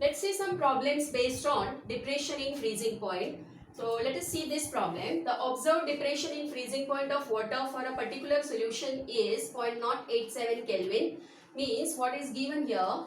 Let's see some problems based on depression in freezing point. So let us see this problem. The observed depression in freezing point of water for a particular solution is 0.087 Kelvin. Means what is given here?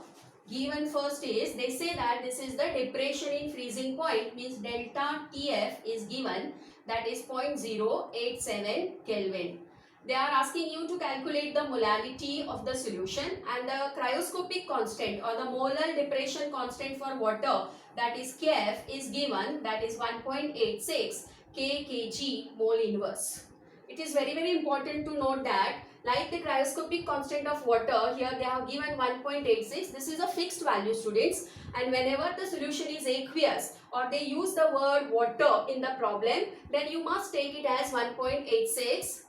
Given first is, they say that this is the depression in freezing point, means delta TF is given, that is 0.087 Kelvin. They are asking you to calculate the molality of the solution, and the cryoscopic constant or the molar depression constant for water, that is Kf, is given, that is 1.86 kg mole inverse. It is very important to note that like the cryoscopic constant of water, here they have given 1.86. This is a fixed value, students, and whenever the solution is aqueous or they use the word water in the problem, then you must take it as 1.86.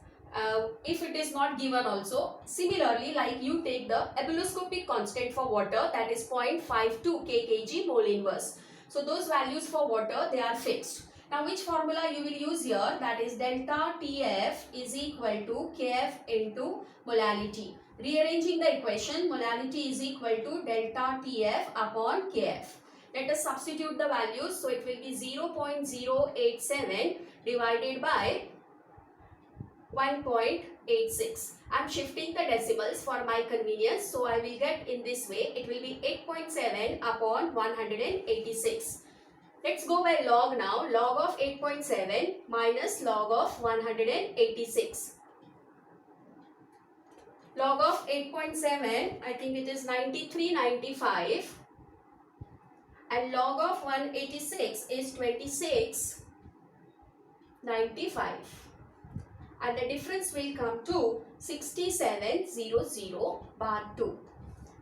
If it is not given also. Similarly, like you take the ebullioscopic constant for water, that is 0.52 kg mole inverse. So those values for water, they are fixed. Now which formula you will use here? That is delta TF is equal to Kf into molality. Rearranging the equation, molality is equal to delta TF upon Kf. Let us substitute the values. So it will be 0.087 divided by 1.86. I am shifting the decimals for my convenience. So I will get in this way. It will be 8.7 upon 186. Let's go by log now. Log of 8.7 minus log of 186. Log of 8.7, I think it is 9395. And log of 186 is 2695. And the difference will come to 6700 bar 2.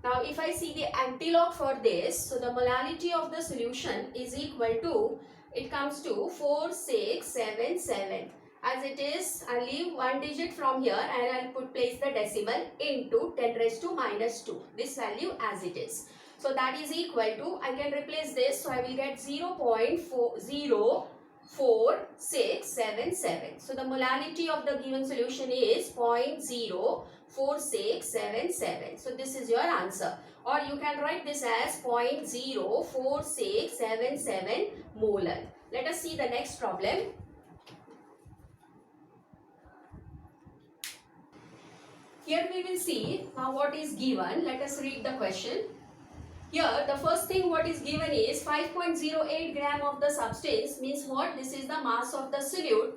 Now if I see the antilog for this, so the molality of the solution is equal to, it comes to 4677. As it is, I'll leave one digit from here and I'll place the decimal into 10 raised to minus 2. This value as it is. So that is equal to, I can replace this, so I will get 0.4677. So the molality of the given solution is 0.04677. So this is your answer. Or you can write this as 0.04677 molar. Let us see the next problem. Here we will see now what is given. Let us read the question. Here the first thing what is given is 5.08 gram of the substance, means what? This is the mass of the solute,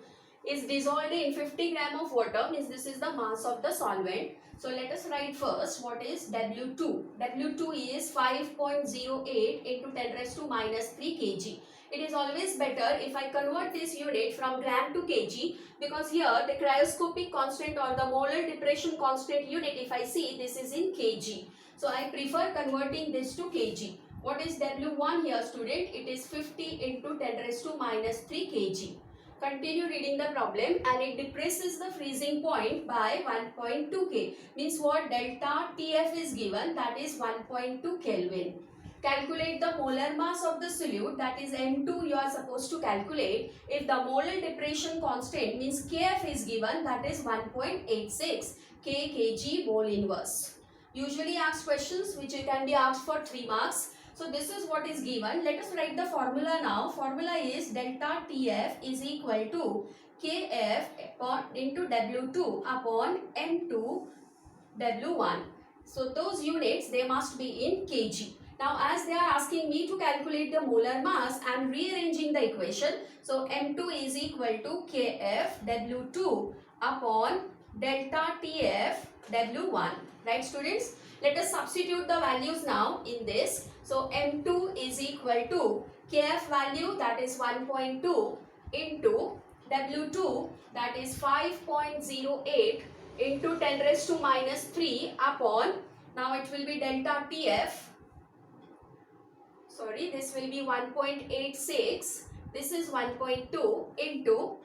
is dissolved in 50 gram of water, means this is the mass of the solvent. So let us write first what is W2. W2 is 5.08 into 10 raised to minus 3 kg. It is always better if I convert this unit from gram to kg, because here the cryoscopic constant or the molar depression constant unit, if I see, this is in kg. So I prefer converting this to kg. What is W1 here, student? It is 50 into 10 raised to minus 3 kg. Continue reading the problem, and it depresses the freezing point by 1.2 K. Means what? Delta TF is given, that is 1.2 Kelvin. Calculate the molar mass of the solute, that is M2 you are supposed to calculate. If the molar depression constant, means Kf is given, that is 1.86 kg mole inverse. Usually asked questions which can be asked for 3 marks. So this is what is given. Let us write the formula now. Formula is delta TF is equal to Kf into W2 upon M2 W1. So those units, they must be in kg. Now as they are asking me to calculate the molar mass, I am rearranging the equation. So M2 is equal to Kf W2 upon delta TF W1. Right, students? Let us substitute the values now in this. So M2 is equal to Kf value, that is 1.2 into W2, that is 5.08 into 10 raised to minus 3 upon, now it will be delta TF. Sorry, this will be 1.86. This is 1.2 into,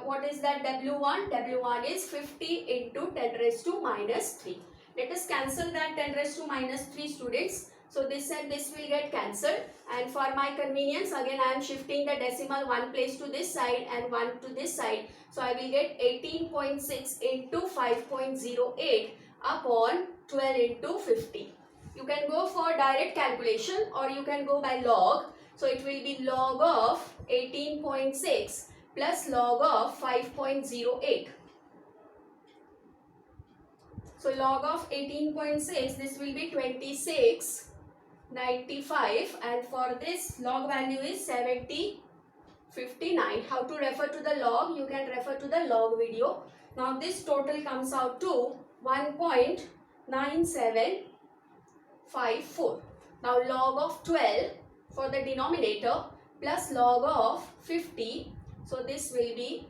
what is that W1? W1 is 50 into 10 raised to minus 3. Let us cancel that 10 raised to minus 3, students. So this and this will get cancelled, and for my convenience again I am shifting the decimal one place to this side and one to this side. So I will get 18.6 into 5.08 upon 12 into 50. You can go for direct calculation or you can go by log. So it will be log of 18.6 plus log of 5.08. So log of 18.6, this will be 26.95, and for this log value is 70.59. How to refer to the log? You can refer to the log video. Now this total comes out to 1.9754. Now log of 12 for the denominator plus log of 50. So this will be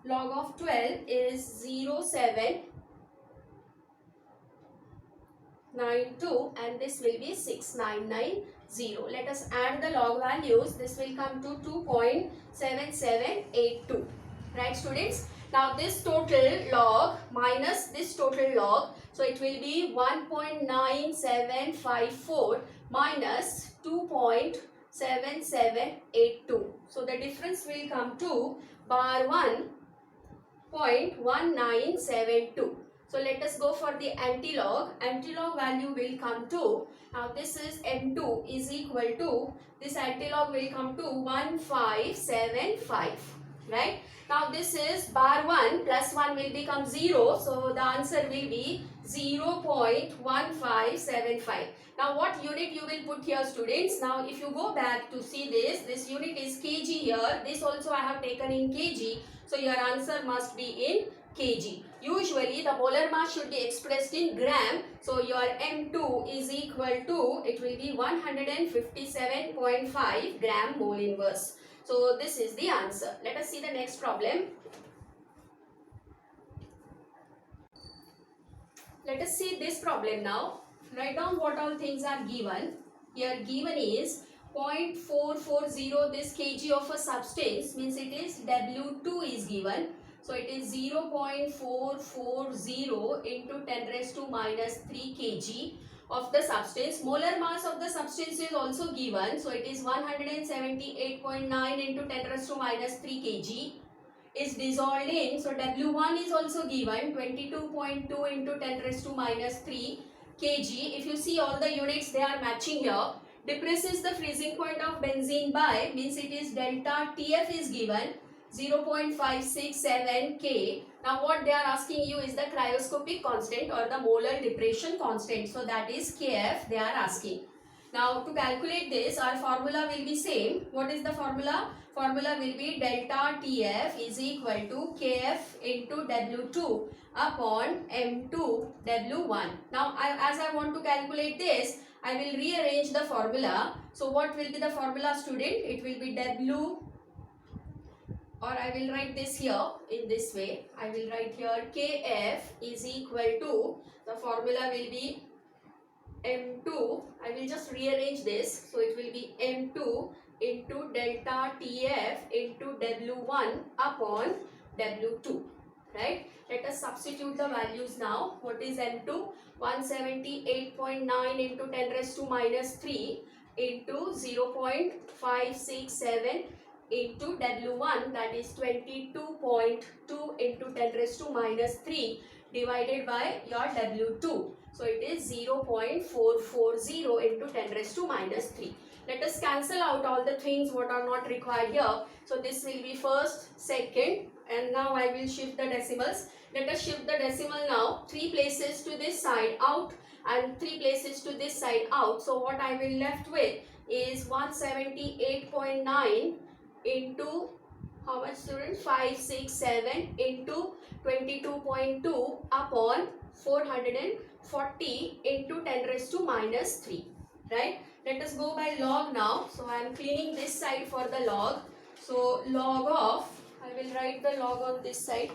log of 12 is 0.792 and this will be 6990. Let us add the log values. This will come to 2.7782. Right, students? Now this total log minus this total log. So it will be 1.9754 minus 2.7782. So the difference will come to bar 1.1972. So let us go for the antilog. Antilog value will come to, now this is M2 is equal to, this antilog will come to 1575. Right? Now this is bar 1 plus 1 will become 0. So the answer will be 0.1575. Now what unit you will put here, students? Now if you go back to see this unit is kg here. This also I have taken in kg. So your answer must be in kg. Usually the molar mass should be expressed in gram. So your M2 is equal to, it will be 157.5 gram mole inverse. So this is the answer. Let us see the next problem. Let us see this problem now. Write down what all things are given. Here given is 0.440 this kg of a substance, means it is W2 is given. So it is 0.440 into 10 raised to minus 3 kg of the substance. Molar mass of the substance is also given. So it is 178.9 into 10 raised to minus 3 kg is dissolved in. So W1 is also given 22.2 into 10 raised to minus 3 kg. If you see all the units, they are matching here. Depresses the freezing point of benzene by, means it is delta TF is given 0.567 K. Now what they are asking you is the cryoscopic constant or the molar depression constant. So that is Kf they are asking. Now to calculate this, our formula will be same. What is the formula? Formula will be delta TF is equal to Kf into W2 upon M2 W1. Now as I want to calculate this, I will rearrange the formula. So what will be the formula, student? It will be W, or I will write this here in this way. I will write here Kf is equal to, the formula will be M2. I will just rearrange this. So it will be M2 into delta TF into W1 upon W2. Right? Let us substitute the values now. What is M2? 178.9 into 10 raised to minus 3 into 0.567 into W1, that is 22.2 into 10 raised to minus 3 divided by your W2. So it is 0.440 into 10 raised to minus 3. Let us cancel out all the things what are not required here. So this will be first, second, and now I will shift the decimals. Let us shift the decimal now. 3 places to this side out and 3 places to this side out. So what I will left with is 178.9 into how much, students? 567 into 22.2 upon 440 into 10 raised to minus 3. Right? Let us go by log now. So I am cleaning this side for the log. So log of, I will write the log on this side.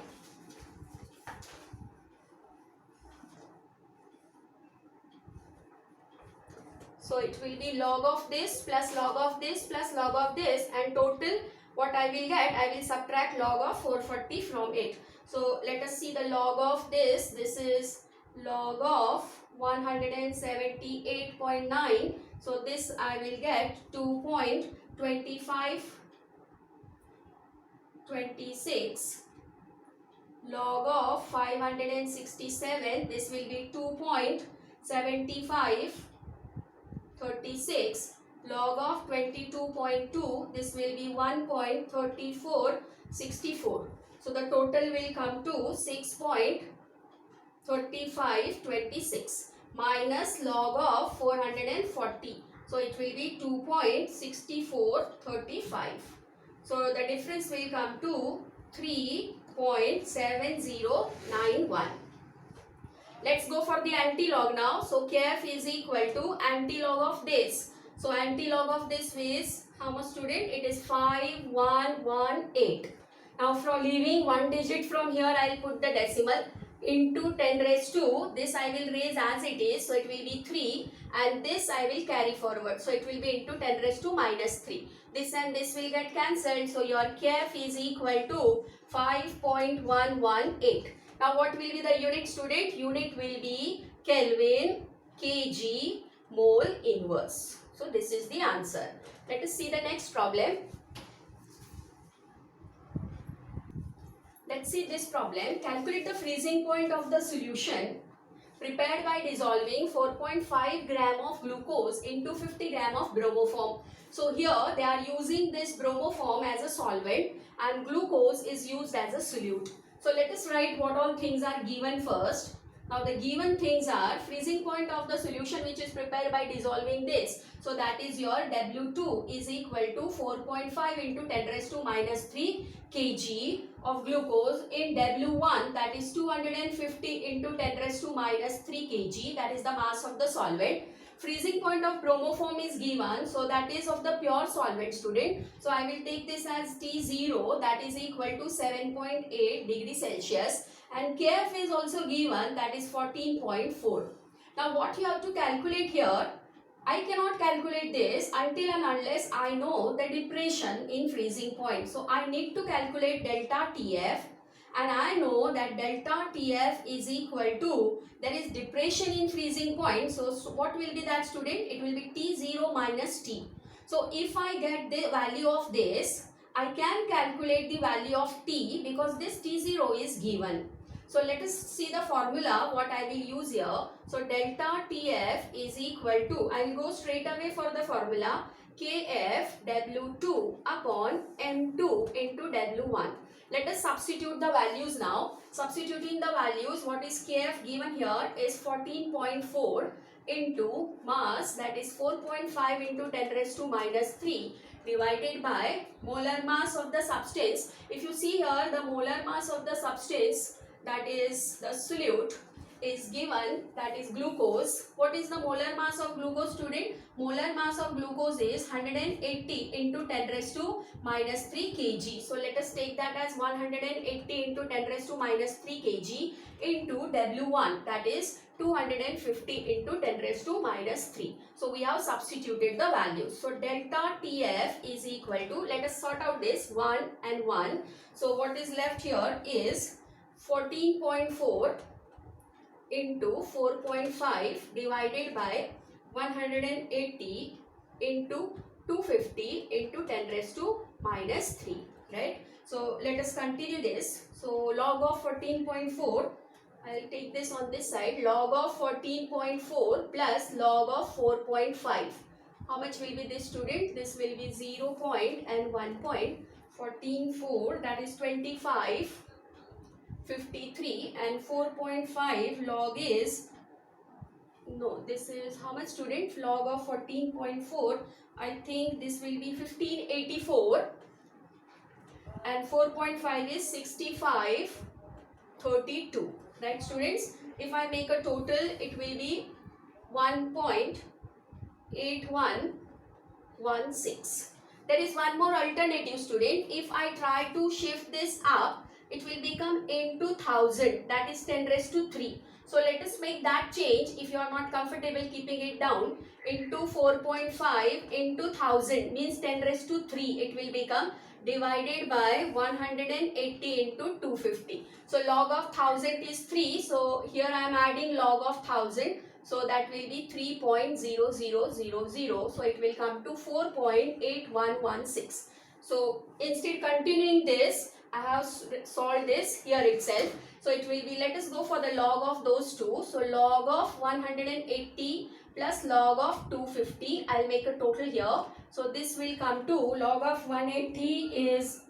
So it will be log of this plus log of this plus log of this, and total what I will get, I will subtract log of 440 from it. So let us see the log of this. This is log of 178.9. So this I will get 2.2526. Log of 567, this will be 2.77 7536 log of 22.2, this will be 1.3464. So the total will come to 6.3526 minus log of 440. So it will be 2.6435. So the difference will come to 3.7091. Let's go for the antilog now. So kf is equal to antilog of this. So antilog of this is how much, student? It is 5118. Now from leaving one digit from here, I will put the decimal into 10 raised to, this I will raise as it is, so it will be 3, and this I will carry forward, so it will be into 10 raised to minus 3. This and this will get cancelled, so your kf is equal to 5.118. Now what will be the unit, student? Unit will be Kelvin, kg, mole inverse. So this is the answer. Let us see the next problem. Let's see this problem. Calculate the freezing point of the solution prepared by dissolving 4.5 gram of glucose into 50 gram of bromoform. So here they are using this bromoform as a solvent and glucose is used as a solute. So let us write what all things are given first. Now the given things are freezing point of the solution which is prepared by dissolving this. So that is your W2 is equal to 4.5 into 10 raised to minus 3 kg of glucose in W1, that is 250 into 10 raised to minus 3 kg, that is the mass of the solvent. Freezing point of bromoform is given, so that is of the pure solvent, student. So I will take this as T0, that is equal to 7.8 degrees Celsius, and Kf is also given, that is 14.4. Now what you have to calculate here, I cannot calculate this until and unless I know the depression in freezing point. So I need to calculate delta Tf, and I know that delta Tf is equal to, there is depression in freezing point. So what will be that, student? It will be T0 minus T. So if I get the value of this, I can calculate the value of T because this T0 is given. So let us see the formula what I will use here. So delta Tf is equal to, I will go straight away for the formula, Kf W2 upon M2 into W1. Let us substitute the values now. Substituting the values, what is Kf given here is 14.4 into mass, that is 4.5 into 10 raised to minus 3 divided by molar mass of the substance. If you see here, the molar mass of the substance, that is the solute, is given, that is glucose. What is the molar mass of glucose, student? Molar mass of glucose is 180 into 10 raised to minus 3 kg. So let us take that as 180 into 10 raised to minus 3 kg into W1, that is 250 into 10 raised to minus 3. So we have substituted the values. So delta Tf is equal to, let us sort out this 1 and 1. So what is left here is 14.4 into 4.5 divided by 180 into 250 into 10 raised to minus 3, right? So let us continue this. So log of 14.4, I will take this on this side, log of 14.4 plus log of 4.5. How much will be this, student? This will be 0 and 1 point. 14.4, that is 25. 53, and 4.5 log is, no, this is how much, student? Log of 14.4, I think this will be 1584, and 4.5 is 6532, right, students? If I make a total, it will be 1.8116. There is one more alternative, student. If I try to shift this up, it will become into 1000, that is 10 raised to 3. So let us make that change. If you are not comfortable keeping it down, into 4.5 into 1000 means 10 raised to 3. It will become divided by 180 into 250. So log of 1000 is 3. So here I am adding log of 1000. So that will be 3.0000. So it will come to 4.8116. So instead continuing this, I have solved this here itself. So it will be, let us go for the log of those two. So log of 180 plus log of 250. I'll make a total here. So this will come to, log of 180 is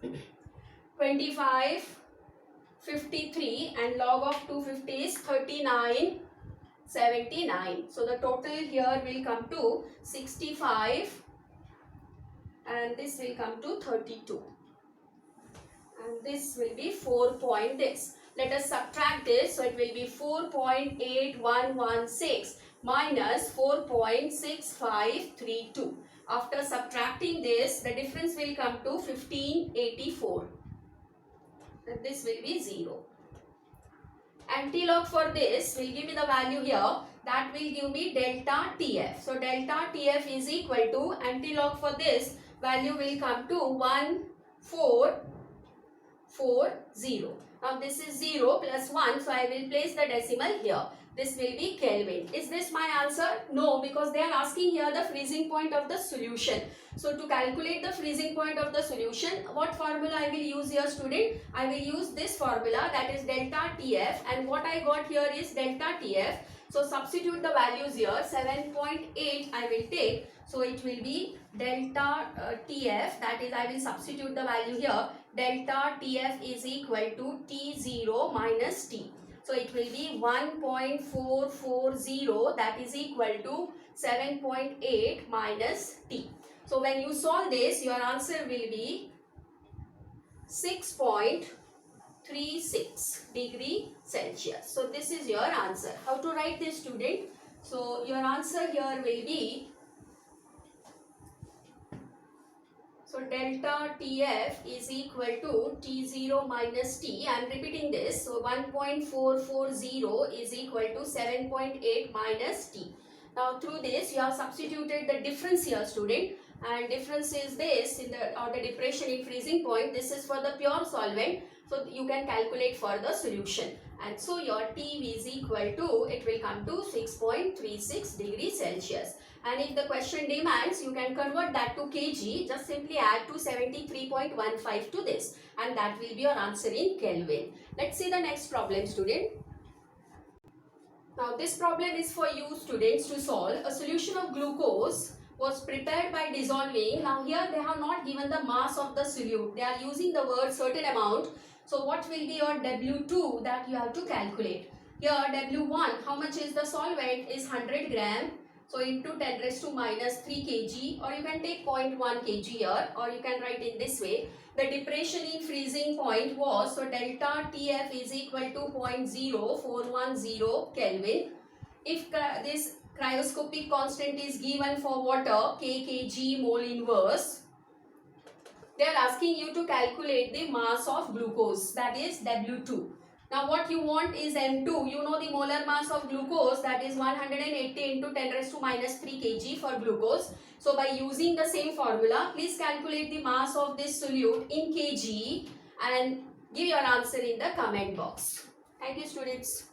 2553 and log of 250 is 3979. So the total here will come to 65 and this will come to 32. And this will be 4 point this. Let us subtract this. So it will be 4.8116 minus 4.6532. After subtracting this, the difference will come to 1584. And this will be 0. Antilog for this will give me the value here. That will give me delta TF. So delta TF is equal to, antilog for this value will come to 1440. Now this is 0 plus 1. So I will place the decimal here. This will be Kelvin. Is this my answer? No, because they are asking here the freezing point of the solution. So to calculate the freezing point of the solution, what formula I will use here, student? I will use this formula, that is delta TF, and what I got here is delta TF. So substitute the values here. 7.8 I will take. So it will be delta TF, that is I will substitute the value here. Delta TF is equal to T0 minus T. So it will be 1.440, that is equal to 7.8 minus T. So when you solve this, your answer will be 6.36 degree Celsius. So this is your answer. How to write this, student? So your answer here will be, so delta TF is equal to T0 minus T. I am repeating this. So 1.440 is equal to 7.8 minus T. Now through this you have substituted the difference here, student. And difference is this, in the, or the depression in freezing point. This is for the pure solvent. So you can calculate for the solution. And so your TV is equal to, it will come to 6.36 degrees Celsius. And if the question demands, you can convert that to kg. Just simply add 273.15 to this. And that will be your answer in Kelvin. Let's see the next problem, student. Now this problem is for you students to solve. A solution of glucose was prepared by dissolving. Now here they have not given the mass of the solute. They are using the word certain amount. So what will be your W2 that you have to calculate? Here W1, how much is the solvent, is 100 gram. So into 10 raised to minus 3 kg, or you can take 0.1 kg here, or you can write in this way. The depression in freezing point was, so delta TF is equal to 0.0410 Kelvin. If this cryoscopic constant is given for water, kg mole inverse, they are asking you to calculate the mass of glucose, that is W2. Now what you want is M2. You know the molar mass of glucose, that is 180 into 10 raised to minus 3 kg for glucose. So by using the same formula, please calculate the mass of this solute in kg and give your answer in the comment box. Thank you, students.